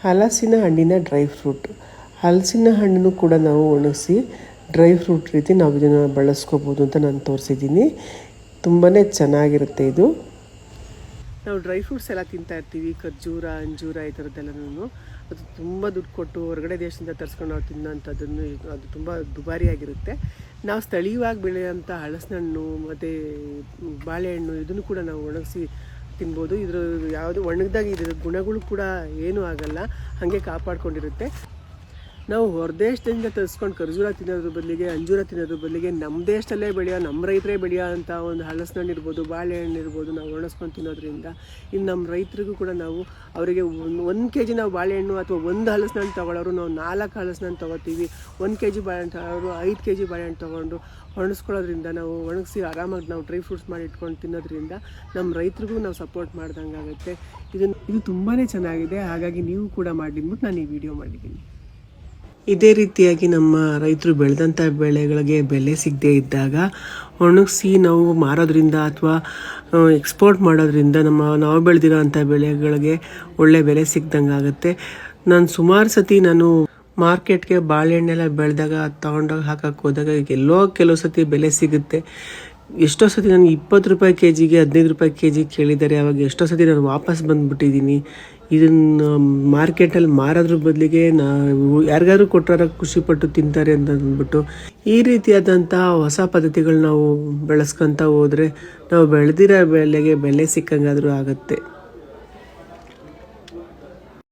ಹಲಸಿನ ಹಣ್ಣಿನ dry fruit. ಹಲಸಿನ ಹಣ್ಣನ್ನು ಕೂಡ ನಾವು ಒಣಗಿಸಿ ಡ್ರೈ ಫ್ರೂಟ್ ರೀತಿ ನಾವು ಇದನ್ನು ಬಳಸ್ಕೋಬೋದು ಅಂತ ನಾನು ತೋರಿಸಿದ್ದೀನಿ. ತುಂಬಾ ಚೆನ್ನಾಗಿರುತ್ತೆ ಇದು. ನಾವು ಡ್ರೈ ಫ್ರೂಟ್ಸ್ ಎಲ್ಲ ತಿಂತಾ ಇರ್ತೀವಿ, ಖರ್ಜೂರ, ಅಂಜೂರ ಈ ಥರದ್ದೆಲ್ಲನೂ. ಅದು ತುಂಬ ದುಡ್ಡು ಕೊಟ್ಟು ಹೊರಗಡೆ ದೇಶದಿಂದ ತರಿಸ್ಕೊಂಡು ನಾವು ತಿನ್ನೋಂಥದ್ದನ್ನು ಅದು ತುಂಬ ದುಬಾರಿಯಾಗಿರುತ್ತೆ. ನಾವು ಸ್ಥಳೀಯವಾಗಿ ಬೆಳೆಯೋಂಥ ಹಲಸಿನ ಹಣ್ಣು ಮತ್ತು ಬಾಳೆಹಣ್ಣು ಇದನ್ನು ಕೂಡ ನಾವು ಒಣಗಿಸಿ ತಿನ್ಬೋದು. ಇದ್ರ ಯಾವುದು ಒಣಗಿದಾಗ ಇದ್ರ ಗುಣಗಳು ಕೂಡ ಏನೂ ಆಗಲ್ಲ, ಹಾಗೆ ಕಾಪಾಡ್ಕೊಂಡಿರುತ್ತೆ. ನಾವು ಹೊರದೇಶದಿಂದ ತರಿಸ್ಕೊಂಡು ಖರ್ಜೂರ ತಿನ್ನೋದ್ರ ಬದಲಿಗೆ, ಅಂಜೂರ ತಿನ್ನೋದ್ರ ಬದಲಿಗೆ ನಮ್ಮ ದೇಶದಲ್ಲೇ ಬೆಳೆಯೋ, ನಮ್ಮ ರೈತರೇ ಬೆಳೆಯೋ ಅಂಥ ಒಂದು ಹಲಸಿನ ಹಣ್ಣು ಇರ್ಬೋದು, ಬಾಳೆಹಣ್ಣು ಇರ್ಬೋದು, ನಾವು ಒಣಗಿಸ್ಕೊಂಡು ತಿನ್ನೋದ್ರಿಂದ ಇನ್ನು ನಮ್ಮ ರೈತರಿಗೂ ಕೂಡ ನಾವು ಅವರಿಗೆ 1 kg ನಾವು ಬಾಳೆಹಣ್ಣು ಅಥವಾ 1 ಹಲಸಿನ ಹಣ್ಣು ತೊಗೊಳ್ಳೋರು ನಾವು 4 ಹಲಸಿನ ಹಣ್ಣು ತೊಗೋತೀವಿ. 1 kg ಬಾಳೆಹಣ್ಣು ತೊಗೊಳ್ಳೋರು 5 kg ಬಾಳೆಹಣ್ಣು ತೊಗೊಂಡು ಒಣಗಿಸ್ಕೊಳ್ಳೋದ್ರಿಂದ, ನಾವು ಒಣಗಿಸಿ ಆರಾಮಾಗಿ ನಾವು ಡ್ರೈ ಫ್ರೂಟ್ಸ್ ಮಾಡಿ ಇಟ್ಕೊಂಡು ತಿನ್ನೋದ್ರಿಂದ ನಮ್ಮ ರೈತರಿಗೂ ನಾವು ಸಪೋರ್ಟ್ ಮಾಡ್ದಂಗೆ ಆಗುತ್ತೆ. ಇದು ತುಂಬಾ ಚೆನ್ನಾಗಿದೆ. ಹಾಗಾಗಿ ನೀವು ಕೂಡ ಮಾಡಿ ಅಂದ್ಬಿಟ್ಟು ನಾನು ಈ ವಿಡಿಯೋ ಮಾಡಿದ್ದೀನಿ. ಇದೇ ರೀತಿಯಾಗಿ ನಮ್ಮ ರೈತರು ಬೆಳೆದಂಥ ಬೆಳೆಗಳಿಗೆ ಬೆಲೆ ಸಿಗದೇ ಇದ್ದಾಗ ಒಣಗಿಸಿ ನಾವು ಮಾರೋದ್ರಿಂದ ಅಥವಾ ಎಕ್ಸ್ಪೋರ್ಟ್ ಮಾಡೋದ್ರಿಂದ ನಾವು ಬೆಳೆದಿರೋ ಅಂಥ ಬೆಳೆಗಳಿಗೆ ಒಳ್ಳೆ ಬೆಲೆ ಸಿಗ್ದಂಗೆ ಆಗುತ್ತೆ. ನಾನು ಸುಮಾರು ಸತಿ ಮಾರ್ಕೆಟ್ಗೆ ಬಾಳೆಹಣ್ಣೆಲ್ಲ ಬೆಳೆದಾಗ ತೊಗೊಂಡೋಗಿ ಹಾಕಕ್ಕೆ ಹೋದಾಗ ಎಲ್ಲೋ ಕೆಲವು ಸತಿ ಬೆಲೆ ಸಿಗುತ್ತೆ. ಎಷ್ಟೋ ಸತಿ ನನಗೆ 20 ರೂಪಾಯಿ kg, 15 ರೂಪಾಯಿ kg ಕೇಳಿದ್ದಾರೆ. ಅವಾಗ ಎಷ್ಟೋ ಸತಿ ನಾನು ವಾಪಸ್ ಬಂದುಬಿಟ್ಟಿದ್ದೀನಿ. ಇದನ್ನು ಮಾರ್ಕೆಟಲ್ಲಿ ಮಾರೋದ್ರ ಬದಲಿಗೆ ಯಾರಿಗಾದ್ರೂ ಕೊಟ್ಟರೆ ಖುಷಿಪಟ್ಟು ತಿಂತಾರೆ ಅಂತ ಅಂದ್ಬಿಟ್ಟು ಈ ರೀತಿಯಾದಂಥ ಹೊಸ ಪದ್ಧತಿಗಳು ನಾವು ಬೆಳೆಸ್ಕೊತ ಹೋದರೆ ನಾವು ಬೆಳೆದಿರೋ ಬೆಳೆಗೆ ಬೆಲೆ ಸಿಕ್ಕಂಗಾದರೂ ಆಗುತ್ತೆ.